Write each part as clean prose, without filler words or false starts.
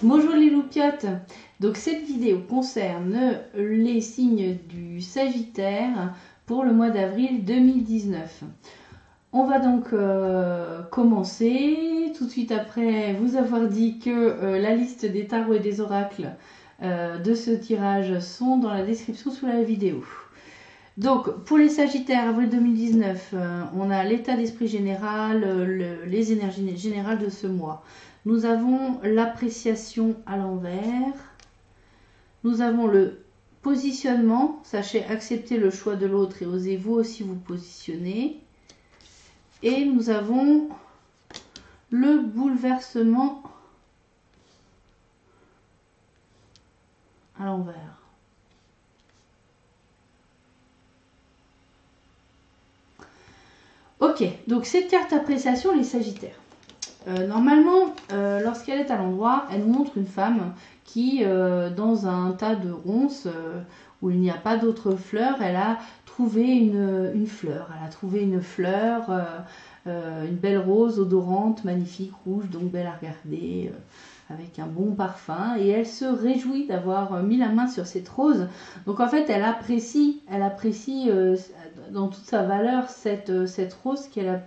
Bonjour les loupiottes. Donc cette vidéo concerne les signes du Sagittaire pour le mois d'avril 2019. On va donc commencer tout de suite après vous avoir dit que la liste des tarots et des oracles de ce tirage sont dans la description sous la vidéo. Donc pour les Sagittaires avril 2019, on a l'état d'esprit général, les énergies générales de ce mois. Nous avons l'appréciation à l'envers. Nous avons le positionnement. Sachez accepter le choix de l'autre et osez vous aussi vous positionner. Et nous avons le bouleversement à l'envers. Ok, donc cette carte appréciation, les Sagittaires. Normalement, lorsqu'elle est à l'endroit, elle montre une femme qui, dans un tas de ronces où il n'y a pas d'autres fleurs, elle a trouvé une fleur. Elle a trouvé une fleur, une belle rose odorante, magnifique, rouge, donc belle à regarder, avec un bon parfum. Et elle se réjouit d'avoir mis la main sur cette rose. Donc en fait, elle apprécie dans toute sa valeur cette rose qu'elle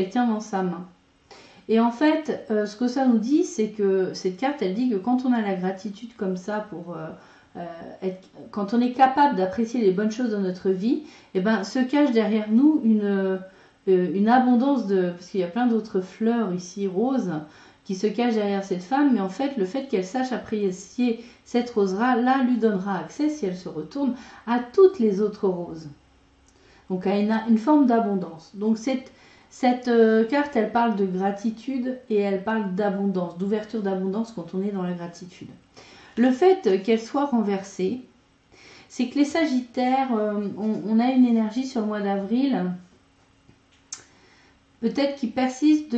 tient dans sa main. Et en fait, ce que ça nous dit, c'est que cette carte, elle dit que quand on a la gratitude comme ça, quand on est capable d'apprécier les bonnes choses dans notre vie, eh ben, se cache derrière nous une abondance parce qu'il y a plein d'autres fleurs ici roses qui se cachent derrière cette femme, mais en fait, le fait qu'elle sache apprécier cette rose-là, lui donnera accès, si elle se retourne, à toutes les autres roses. Donc à une forme d'abondance. Donc cette carte, elle parle de gratitude et elle parle d'abondance, d'ouverture d'abondance quand on est dans la gratitude. Le fait qu'elle soit renversée, c'est que les Sagittaires, on a une énergie sur le mois d'avril, peut-être qui persiste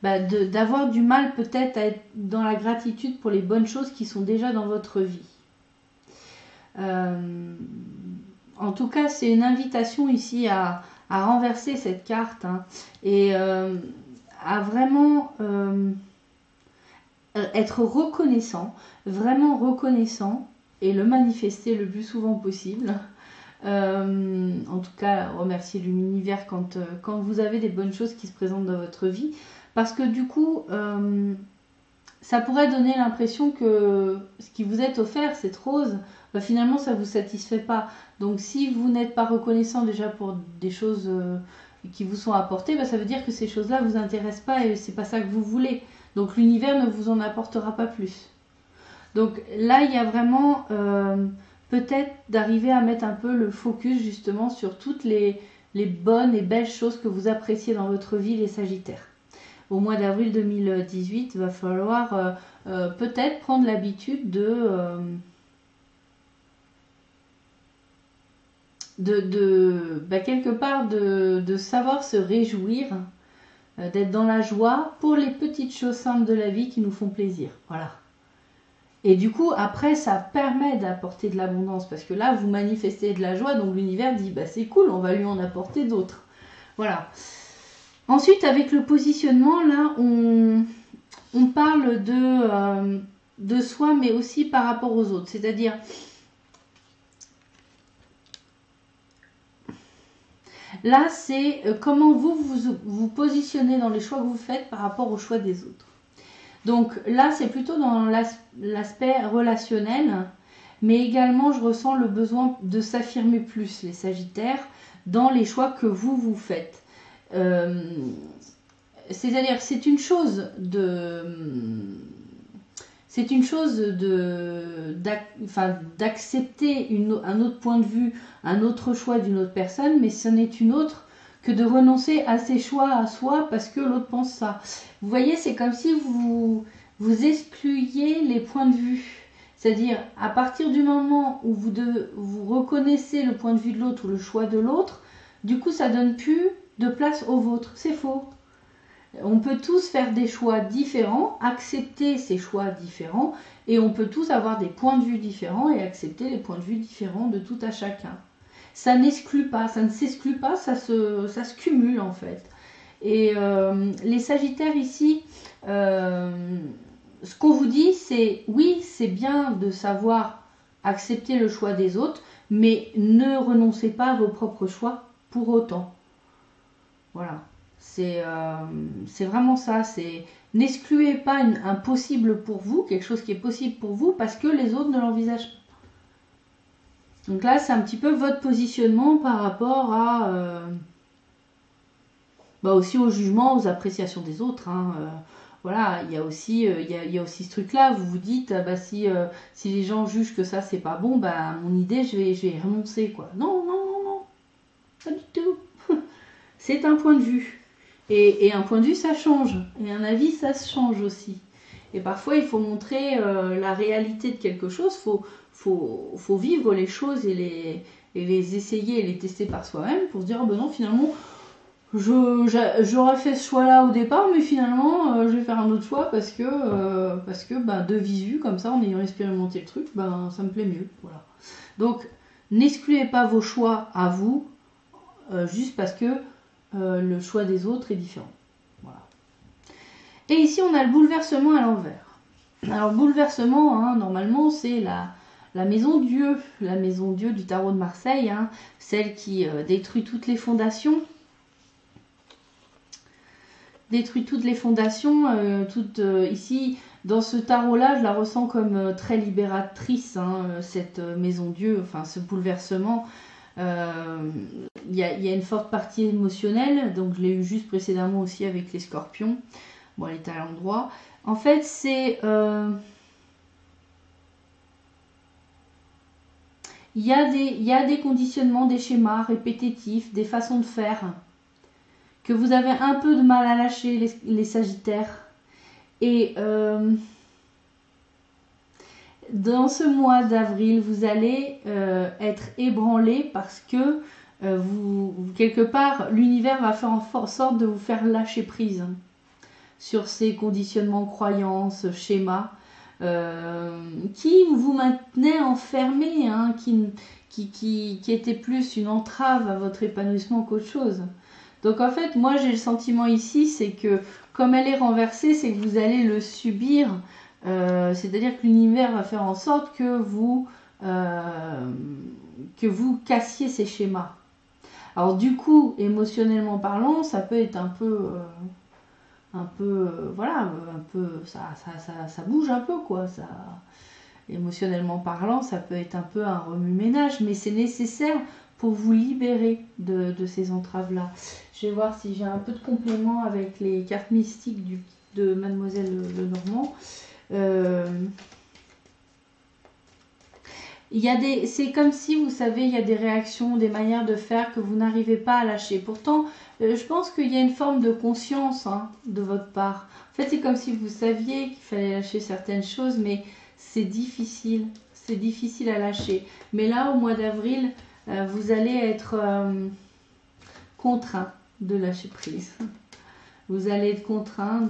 d'avoir du mal peut-être à être dans la gratitude pour les bonnes choses qui sont déjà dans votre vie. En tout cas, c'est une invitation ici à renverser cette carte et à vraiment être reconnaissant, vraiment reconnaissant et le manifester le plus souvent possible. En tout cas, remercier l'univers quand vous avez des bonnes choses qui se présentent dans votre vie, parce que du coup, ça pourrait donner l'impression que ce qui vous est offert, cette rose, finalement ça ne vous satisfait pas. Donc si vous n'êtes pas reconnaissant déjà pour des choses qui vous sont apportées, ça veut dire que ces choses-là ne vous intéressent pas et c'est pas ça que vous voulez. Donc l'univers ne vous en apportera pas plus. Donc là, il y a vraiment peut-être d'arriver à mettre un peu le focus justement sur toutes les bonnes et belles choses que vous appréciez dans votre vie, les Sagittaires. Au mois d'avril 2018, il va falloir peut-être prendre l'habitude quelque part de savoir se réjouir, d'être dans la joie pour les petites choses simples de la vie qui nous font plaisir. Voilà. Et du coup, après, ça permet d'apporter de l'abondance parce que là, vous manifestez de la joie, donc l'univers dit c'est cool, on va lui en apporter d'autres. Voilà. Ensuite, avec le positionnement, là, on parle de soi, mais aussi par rapport aux autres. C'est-à-dire, là, c'est comment vous positionnez dans les choix que vous faites par rapport aux choix des autres. Donc là, c'est plutôt dans l'aspect relationnel, mais également, je ressens le besoin de s'affirmer plus, les Sagittaires, dans les choix que vous faites. C'est-à-dire, c'est une chose d'accepter un autre point de vue, un autre choix d'une autre personne, mais ce n'est une autre que de renoncer à ses choix à soi parce que l'autre pense ça. Vous voyez, c'est comme si vous excluiez les points de vue. C'est-à-dire, à partir du moment où vous reconnaissez le point de vue de l'autre ou le choix de l'autre, du coup, ça donne plus de place au vôtre. C'est faux. On peut tous faire des choix différents, accepter ces choix différents, et on peut tous avoir des points de vue différents et accepter les points de vue différents de tout à chacun. Ça n'exclut pas, ça ne s'exclut pas, ça se cumule en fait. Et les Sagittaires ici, ce qu'on vous dit, c'est oui, c'est bien de savoir accepter le choix des autres, mais ne renoncez pas à vos propres choix pour autant. Voilà, c'est vraiment ça. C'est n'excluez pas un possible pour vous, quelque chose qui est possible pour vous, parce que les autres ne l'envisagent pas. Donc là, c'est un petit peu votre positionnement par rapport à aussi au jugement, aux appréciations des autres. Hein, voilà, il y a aussi ce truc-là. Vous vous dites, si les gens jugent que ça c'est pas bon, mon idée, je vais y renoncer, quoi. Non, non, non, non, pas du tout. C'est un point de vue. Et un point de vue, ça change. Et un avis, ça se change aussi. Et parfois, il faut montrer la réalité de quelque chose. Faut vivre les choses et les essayer et les tester par soi-même pour se dire, non, finalement, j'aurais fait ce choix-là au départ, mais finalement, je vais faire un autre choix parce que de visu, comme ça, en ayant expérimenté le truc, ça me plaît mieux. Voilà. Donc, n'excluez pas vos choix à vous, juste parce que le choix des autres est différent. Voilà. Et ici, on a le bouleversement à l'envers. Alors, bouleversement, hein, normalement, c'est la maison Dieu, la maison Dieu du tarot de Marseille, hein, celle qui détruit toutes les fondations. Détruit toutes les fondations. Ici, dans ce tarot-là, je la ressens comme très libératrice, hein, cette maison Dieu, enfin ce bouleversement. Il y a une forte partie émotionnelle, donc je l'ai eu juste précédemment aussi avec les scorpions. Bon, elle est à l'endroit. En fait, c'est... il y a des conditionnements, des schémas répétitifs, des façons de faire que vous avez un peu de mal à lâcher, les Sagittaires. Et dans ce mois d'avril, vous allez être ébranlé parce que quelque part, l'univers va faire en sorte de vous faire lâcher prise sur ces conditionnements, croyances, schémas qui vous maintenaient enfermé, hein, qui étaient plus une entrave à votre épanouissement qu'autre chose. Donc en fait, moi j'ai le sentiment ici, c'est que comme elle est renversée, c'est que vous allez le subir. C'est-à-dire que l'univers va faire en sorte que vous cassiez ces schémas. Alors du coup, émotionnellement parlant, ça peut être un peu ça bouge un peu, quoi. Ça, émotionnellement parlant, ça peut être un peu un remue-ménage, mais c'est nécessaire pour vous libérer de ces entraves-là. Je vais voir si j'ai un peu de complément avec les cartes mystiques de Mademoiselle Lenormand. C'est comme si, vous savez, il y a des réactions, des manières de faire que vous n'arrivez pas à lâcher. Pourtant, je pense qu'il y a une forme de conscience, hein, de votre part. En fait, c'est comme si vous saviez qu'il fallait lâcher certaines choses, mais c'est difficile. C'est difficile à lâcher. Mais là, au mois d'avril, vous allez être contraint de lâcher prise. Vous allez être contraint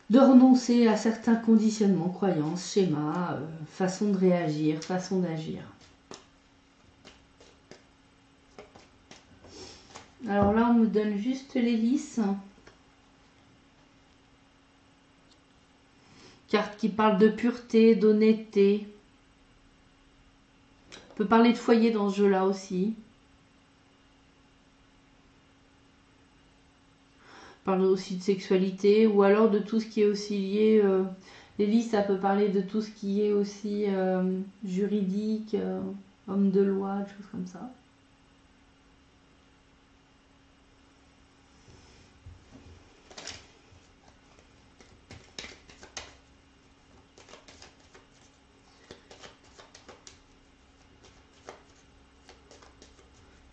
de renoncer à certains conditionnements, croyances, schémas, façon de réagir, façon d'agir. Alors là, on me donne juste l'hélice. Carte qui parle de pureté, d'honnêteté. On peut parler de foyer dans ce jeu-là aussi. On parle aussi de sexualité ou alors de tout ce qui est aussi lié. L'hélice, ça peut parler de tout ce qui est aussi juridique, homme de loi, des choses comme ça.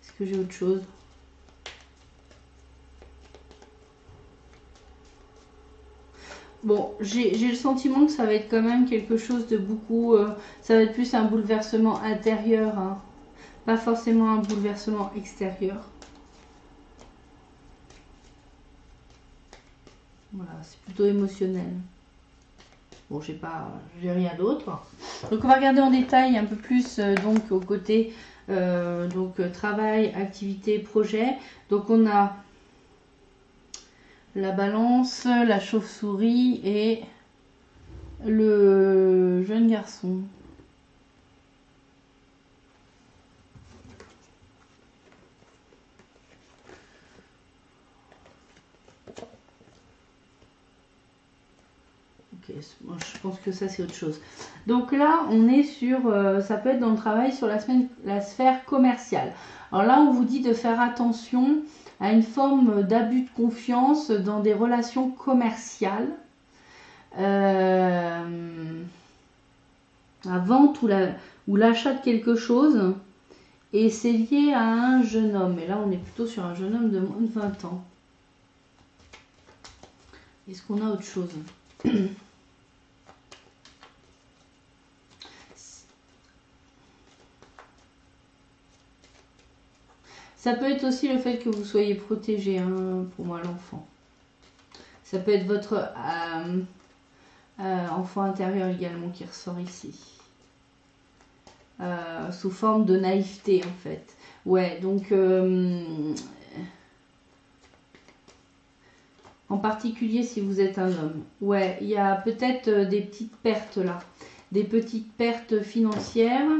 Est-ce que j'ai autre chose ? Bon, j'ai le sentiment que ça va être quand même quelque chose de beaucoup... ça va être plus un bouleversement intérieur, hein, pas forcément un bouleversement extérieur. Voilà, c'est plutôt émotionnel. Bon, j'ai rien d'autre. Donc on va regarder en détail un peu plus donc au côté travail, activité, projet. Donc on a la balance, la chauve-souris et le jeune garçon. Ok, moi, je pense que ça c'est autre chose. Donc là, on est sur, ça peut être dans le travail sur la sphère commerciale. Alors là, on vous dit de faire attention à une forme d'abus de confiance dans des relations commerciales. La vente ou l'achat de quelque chose. Et c'est lié à un jeune homme. Et là, on est plutôt sur un jeune homme de moins de 20 ans. Est-ce qu'on a autre chose? Ça peut être aussi le fait que vous soyez protégé, hein, pour moi, l'enfant. Ça peut être votre enfant intérieur également qui ressort ici. Sous forme de naïveté, en fait. Ouais, donc... en particulier si vous êtes un homme. Ouais, il y a peut-être des petites pertes là. Des petites pertes financières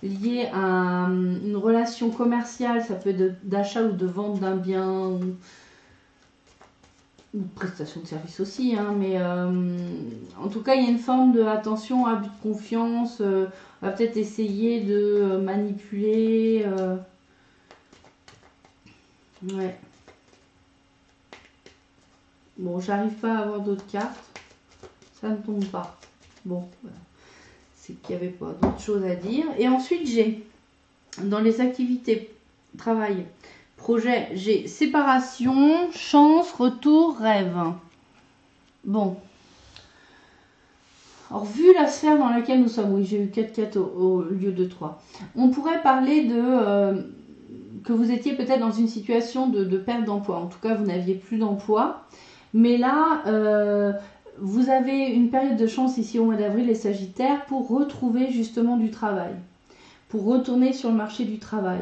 liées à une relation commerciale. Ça peut être d'achat ou de vente d'un bien ou de prestation de service aussi. Hein, mais en tout cas, il y a une forme de attention, abus de confiance. On va peut-être essayer de manipuler. Ouais. Bon, j'arrive pas à avoir d'autres cartes. Ça ne tombe pas. Bon, c'est qu'il n'y avait pas d'autres choses à dire. Et ensuite, j'ai, dans les activités, travail, projet, j'ai séparation, chance, retour, rêve. Bon. Alors, vu la sphère dans laquelle nous sommes, oui, j'ai eu 4 4 au lieu de 3. On pourrait parler de... que vous étiez peut-être dans une situation de perte d'emploi. En tout cas, vous n'aviez plus d'emploi. Mais là, vous avez une période de chance ici au mois d'avril, les Sagittaires, pour retrouver justement du travail. Pour retourner sur le marché du travail.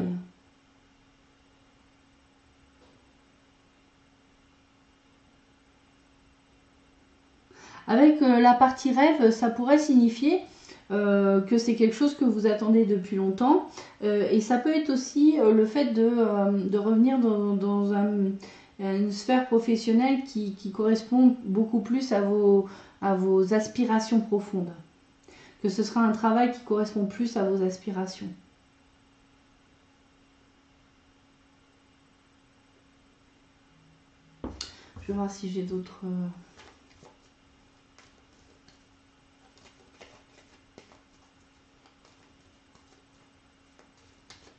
Avec la partie rêve, ça pourrait signifier que c'est quelque chose que vous attendez depuis longtemps. Et ça peut être aussi le fait de revenir dans une sphère professionnelle qui correspond beaucoup plus à vos aspirations profondes. Que ce sera un travail qui correspond plus à vos aspirations. Je vais voir si j'ai d'autres...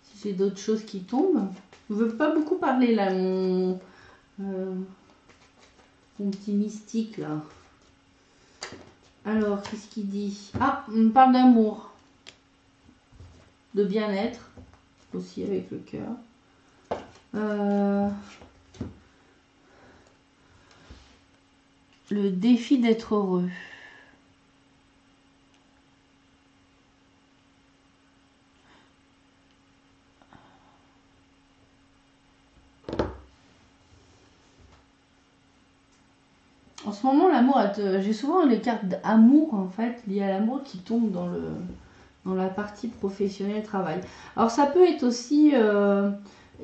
Si j'ai d'autres choses qui tombent. Je ne veux pas beaucoup parler là, mon petit mystique là. Alors, qu'est-ce qu'il dit? Ah, on parle d'amour. De bien-être. Aussi avec le cœur. Le défi d'être heureux. En ce moment, l'amour, j'ai souvent les cartes d'amour en fait, liées à l'amour qui tombent dans la partie professionnelle travail. Alors ça peut être aussi,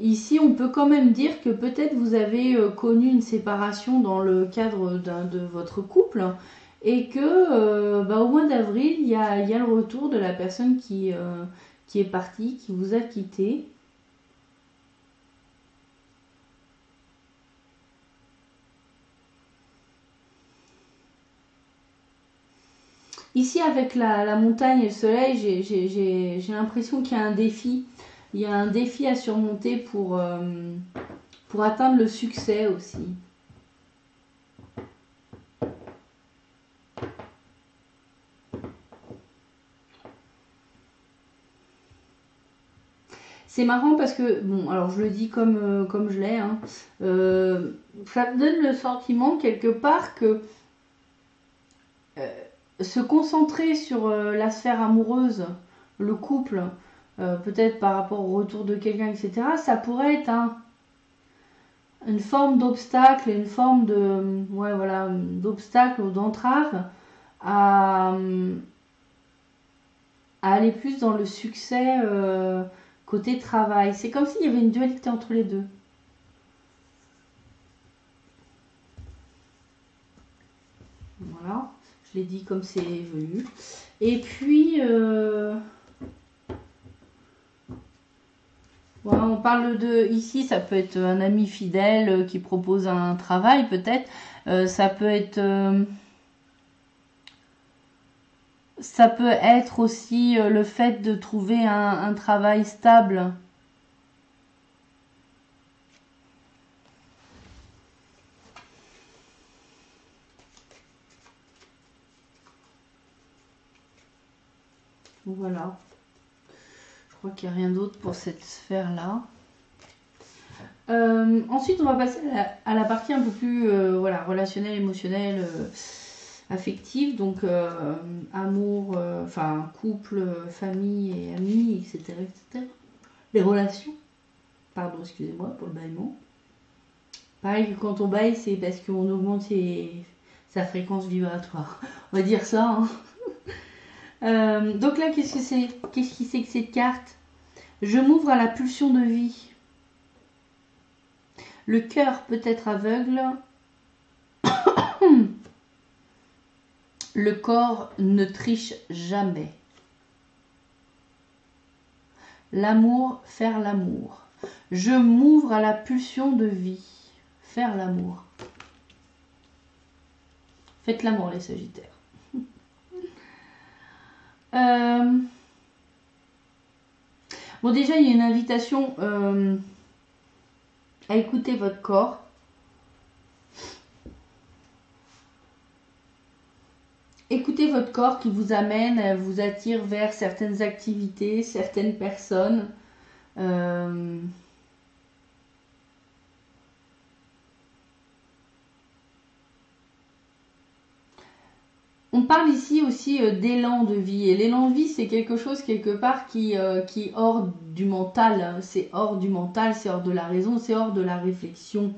ici on peut quand même dire que peut-être vous avez connu une séparation dans le cadre de votre couple et que au mois d'avril, il y a le retour de la personne qui est partie, qui vous a quitté. Ici, avec la montagne et le soleil, j'ai l'impression qu'il y a un défi. Il y a un défi à surmonter pour atteindre le succès aussi. C'est marrant parce que, bon, alors je le dis comme je l'ai, hein, ça me donne le sentiment quelque part que se concentrer sur la sphère amoureuse, le couple, peut-être par rapport au retour de quelqu'un, etc., ça pourrait être une forme d'obstacle, une forme de, ouais, voilà, d'obstacle ou d'entrave à aller plus dans le succès côté travail. C'est comme s'il y avait une dualité entre les deux. Voilà, je l'ai dit comme c'est venu. Et puis, voilà, on parle de, ici, ça peut être un ami fidèle qui propose un travail peut-être. Ça peut être... ça peut être aussi le fait de trouver un travail stable. Voilà. Je crois qu'il n'y a rien d'autre pour cette sphère-là. Ensuite, on va passer à la partie un peu plus voilà, relationnelle, émotionnelle, affective. Donc, amour, enfin, couple, famille et amis, etc., etc. Les relations. Pardon, excusez-moi pour le bâillement. Pareil que quand on baille, c'est parce qu'on augmente sa fréquence vibratoire. On va dire ça. Hein. Donc là, qu'est-ce que c'est? Qu'est-ce qui c'est que cette carte? Je m'ouvre à la pulsion de vie. Le cœur peut être aveugle. Le corps ne triche jamais. L'amour, faire l'amour. Je m'ouvre à la pulsion de vie. Faire l'amour. Faites l'amour, les Sagittaires. Bon, déjà, il y a une invitation à écouter votre corps. Écoutez votre corps qui vous amène, vous attire vers certaines activités, certaines personnes. On parle ici aussi d'élan de vie. Et l'élan de vie, c'est quelque chose quelque part qui est hors du mental. C'est hors du mental, c'est hors de la raison, c'est hors de la réflexion.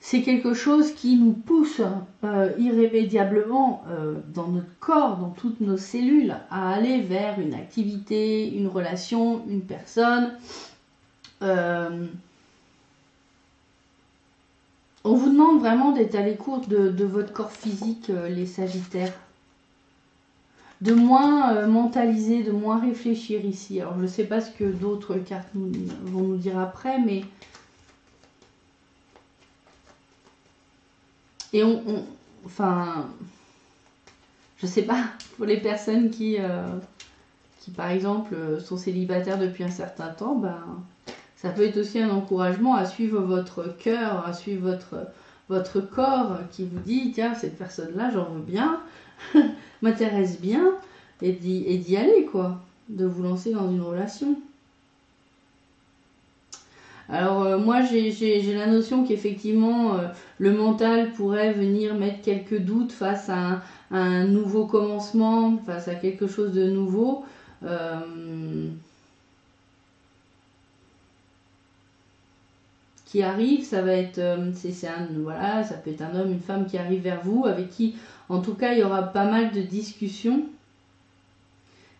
C'est quelque chose qui nous pousse irrémédiablement dans notre corps, dans toutes nos cellules, à aller vers une activité, une relation, une personne. On vous demande vraiment d'être à l'écoute de votre corps physique, les Sagittaires. De moins mentaliser, de moins réfléchir ici. Alors je ne sais pas ce que d'autres cartes vont nous dire après, mais... Et enfin... Je sais pas, pour les personnes qui par exemple, sont célibataires depuis un certain temps, ben... Ça peut être aussi un encouragement à suivre votre cœur, à suivre votre corps qui vous dit, tiens, cette personne-là, j'en veux bien, m'intéresse bien, et d'y aller, quoi, de vous lancer dans une relation. Alors, moi, j'ai la notion qu'effectivement, le mental pourrait venir mettre quelques doutes face à un nouveau commencement, face à quelque chose de nouveau. Qui arrive, ça va être, voilà, ça peut être un homme, une femme qui arrive vers vous, avec qui, en tout cas, il y aura pas mal de discussions,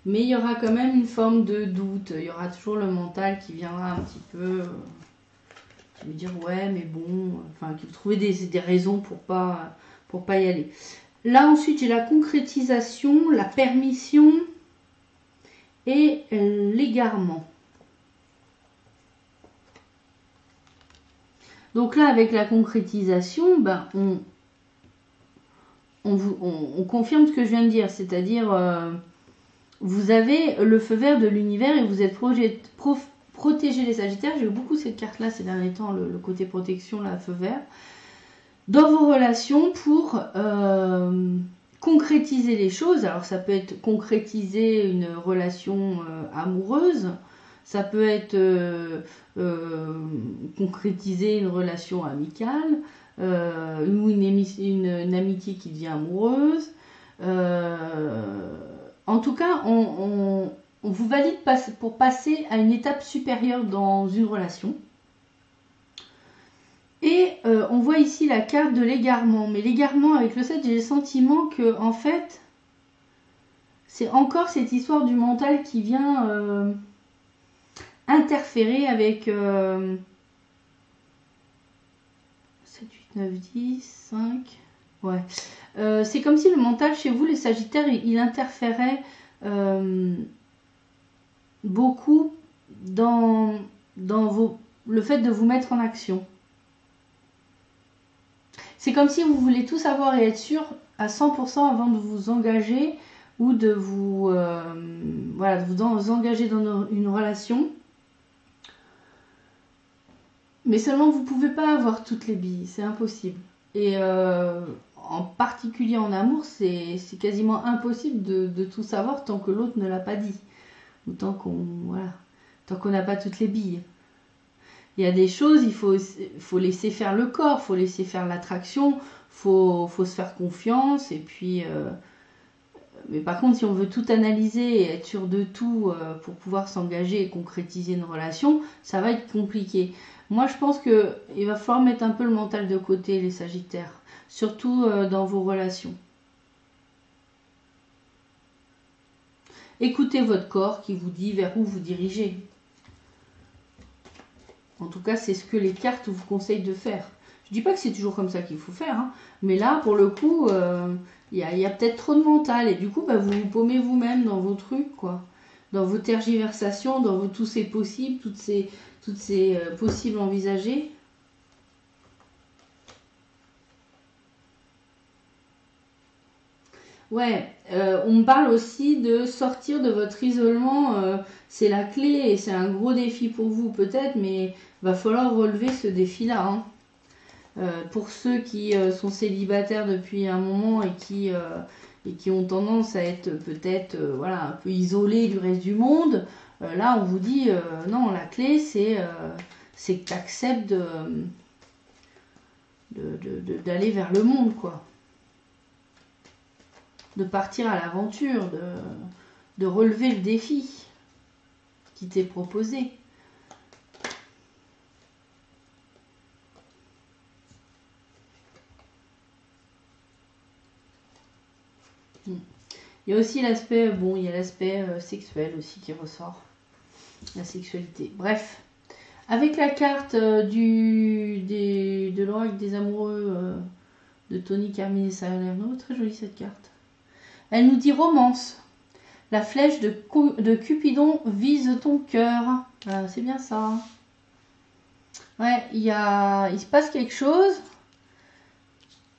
mais il y aura quand même une forme de doute, il y aura toujours le mental qui viendra un petit peu, qui va dire, ouais, mais bon, enfin, qui va trouver des raisons pour pas y aller. Là, ensuite, j'ai la concrétisation, la permission et l'égarement. Donc là, avec la concrétisation, ben, on confirme ce que je viens de dire, c'est-à-dire vous avez le feu vert de l'univers et vous êtes protégé les Sagittaires. J'ai eu beaucoup cette carte-là ces derniers temps, le côté protection, là, feu vert, dans vos relations pour concrétiser les choses. Alors ça peut être concrétiser une relation amoureuse, ça peut être concrétiser une relation amicale, ou une amitié qui devient amoureuse. En tout cas, on vous valide pour passer à une étape supérieure dans une relation. Et on voit ici la carte de l'égarement. Mais l'égarement avec le 7, j'ai le sentiment que, en fait, c'est encore cette histoire du mental qui vient interférer avec 7, 8, 9, 10, 5. Ouais. C'est comme si le mental chez vous, les Sagittaires, il interférait beaucoup dans le fait de vous mettre en action. C'est comme si vous voulez tout savoir et être sûr à 100% avant de vous engager ou de vous, voilà, de vous engager dans une relation. Mais seulement vous ne pouvez pas avoir toutes les billes, c'est impossible. Et en particulier en amour, c'est quasiment impossible de tout savoir tant que l'autre ne l'a pas dit. Ou tant qu'on n'a pas toutes les billes. Il y a des choses, il faut laisser faire le corps, il faut laisser faire l'attraction, il faut se faire confiance. Et puis, mais par contre, si on veut tout analyser et être sûr de tout pour pouvoir s'engager et concrétiser une relation, ça va être compliqué. Moi, je pense qu'il va falloir mettre un peu le mental de côté, les Sagittaires, surtout dans vos relations. Écoutez votre corps qui vous dit vers où vous dirigez. En tout cas, c'est ce que les cartes vous conseillent de faire. Je ne dis pas que c'est toujours comme ça qu'il faut faire, hein, mais là, pour le coup, il y a peut-être trop de mental. Et du coup, bah, vous vous paumez vous-même dans vos trucs, quoi. Dans vos tergiversations, dans tous ces possibles, toutes ces possibles envisagés. Ouais, on me parle aussi de sortir de votre isolement. C'est la clé et c'est un gros défi pour vous peut-être, mais va falloir relever ce défi-là. Hein. Pour ceux qui sont célibataires depuis un moment et qui ont tendance à être peut-être voilà, un peu isolés du reste du monde, là on vous dit non, la clé c'est que tu acceptes d'aller vers le monde, quoi. De partir à l'aventure, de relever le défi qui t'est proposé. Il y a aussi l'aspect, bon, il y a l'aspect sexuel aussi qui ressort. La sexualité. Bref. Avec la carte de l'oracle des amoureux de Tony Carmine et Salerno, très jolie cette carte. Elle nous dit romance. La flèche de Cupidon vise ton cœur. C'est bien ça. Ouais, il se passe quelque chose.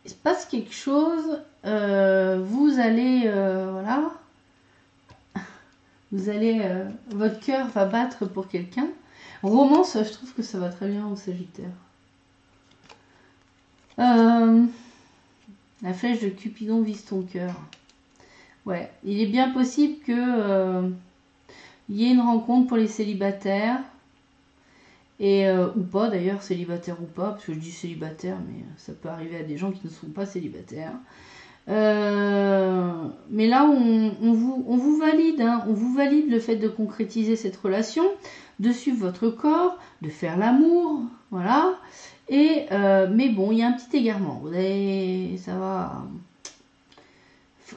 Il se passe quelque chose. Vous allez, voilà. Vous allez, votre cœur va battre pour quelqu'un. Romance, je trouve que ça va très bien au Sagittaire. La flèche de Cupidon vise ton cœur. Ouais, il est bien possible que y ait une rencontre pour les célibataires. Et, ou pas d'ailleurs, célibataire ou pas, parce que je dis célibataire, mais ça peut arriver à des gens qui ne sont pas célibataires. Mais là, on vous valide, hein, on vous valide le fait de concrétiser cette relation, de suivre votre corps, de faire l'amour, voilà. Et mais bon, il y a un petit égarement. Vous avez, ça va.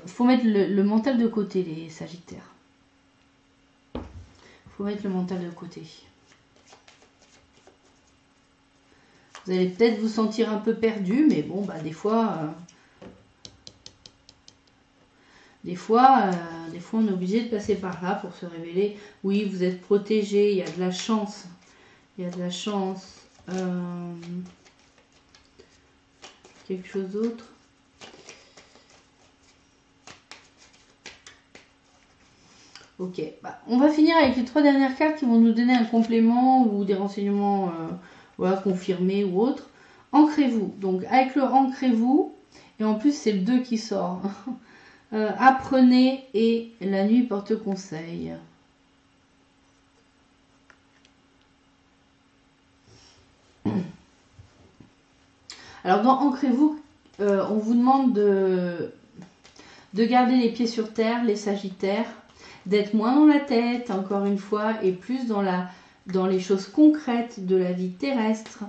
Faut mettre le mental de côté, les Sagittaires. Faut mettre le mental de côté. Vous allez peut-être vous sentir un peu perdu, mais bon, bah des fois, on est obligé de passer par là pour se révéler. Oui, vous êtes protégé, il y a de la chance. Il y a de la chance. Quelque chose d'autre. Ok, bah, on va finir avec les 3 dernières cartes qui vont nous donner un complément ou des renseignements voilà, confirmés ou autres. Ancrez-vous. Donc avec le ancrez-vous, et en plus c'est le 2 qui sort. Apprenez et la nuit porte conseil. Alors dans Ancrez-vous, on vous demande de garder les pieds sur terre, les Sagittaires, d'être moins dans la tête, encore une fois, et plus dans les choses concrètes de la vie terrestre.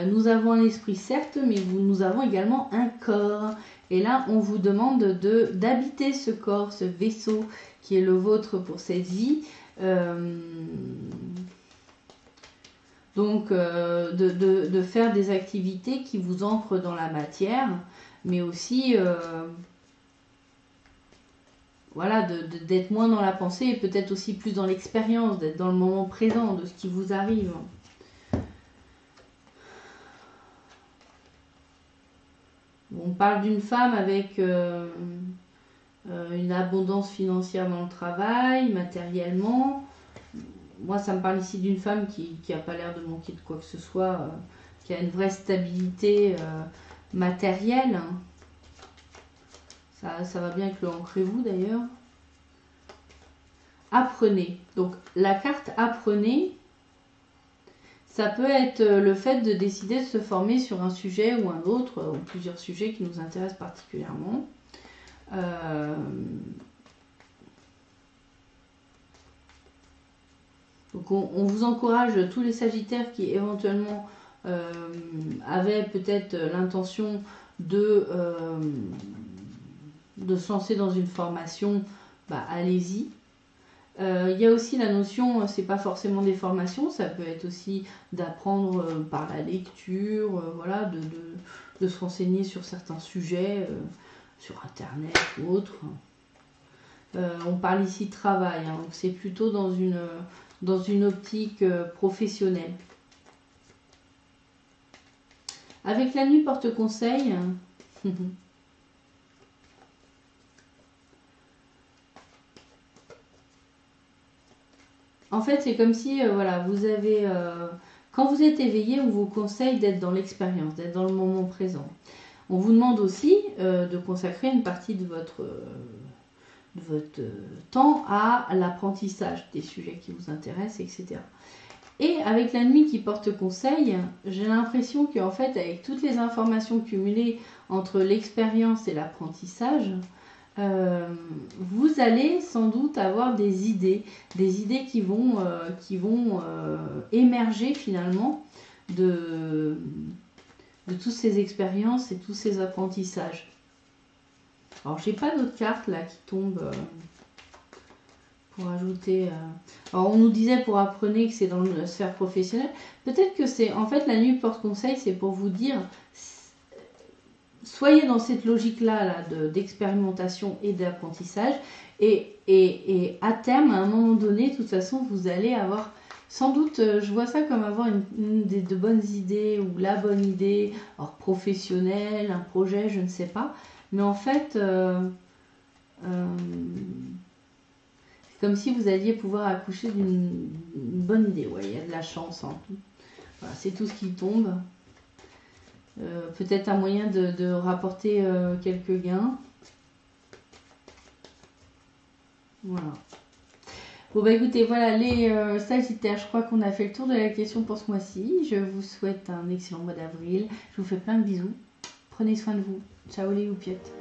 Nous avons un esprit, certes, mais nous avons également un corps. Et là, on vous demande d'habiter ce corps, ce vaisseau qui est le vôtre pour cette vie. Donc, de faire des activités qui vous ancrent dans la matière, mais aussi... voilà, d'être moins dans la pensée et peut-être aussi plus dans l'expérience, d'être dans le moment présent de ce qui vous arrive. On parle d'une femme avec une abondance financière dans le travail, matériellement. Moi, ça me parle ici d'une femme qui n'a pas l'air de manquer de quoi que ce soit, qui a une vraie stabilité matérielle. Ça va bien avec le ancrez-vous d'ailleurs. Apprenez. Donc la carte apprenez, ça peut être le fait de décider de se former sur un sujet ou un autre, ou plusieurs sujets qui nous intéressent particulièrement. Donc on vous encourage, tous les Sagittaires qui éventuellement avaient peut-être l'intention de se lancer dans une formation, bah, allez-y. Il y a aussi la notion, c'est pas forcément des formations, ça peut être aussi d'apprendre par la lecture, voilà, de se renseigner sur certains sujets, sur internet ou autre. On parle ici de travail, hein, donc c'est plutôt dans une optique professionnelle. Avec la nuit porte-conseil, en fait, c'est comme si, voilà, vous avez... quand vous êtes éveillé, on vous conseille d'être dans l'expérience, d'être dans le moment présent. On vous demande aussi de consacrer une partie de votre temps à l'apprentissage des sujets qui vous intéressent, etc. Et avec la nuit qui porte conseil, j'ai l'impression qu'en fait, avec toutes les informations cumulées entre l'expérience et l'apprentissage, vous allez sans doute avoir des idées qui vont émerger finalement de toutes ces expériences et tous ces apprentissages. Alors j'ai pas d'autres cartes là qui tombent pour ajouter. Alors on nous disait pour apprenez que c'est dans la sphère professionnelle. Peut-être que c'est en fait la nuit porte conseil, c'est pour vous dire soyez dans cette logique-là d'expérimentation et d'apprentissage. Et à terme, à un moment donné, de toute façon, vous allez avoir, sans doute, je vois ça comme avoir de bonnes idées ou la bonne idée, alors professionnelle, un projet, je ne sais pas. Mais en fait, c'est comme si vous alliez pouvoir accoucher d'une bonne idée. Ouais, il y a de la chance. Hein. Voilà, c'est tout ce qui tombe. Peut-être un moyen de rapporter quelques gains. Voilà. Bon bah écoutez, voilà les Sagittaires, je crois qu'on a fait le tour de la question pour ce mois-ci. Je vous souhaite un excellent mois d'avril. Je vous fais plein de bisous. Prenez soin de vous. Ciao les loupiettes.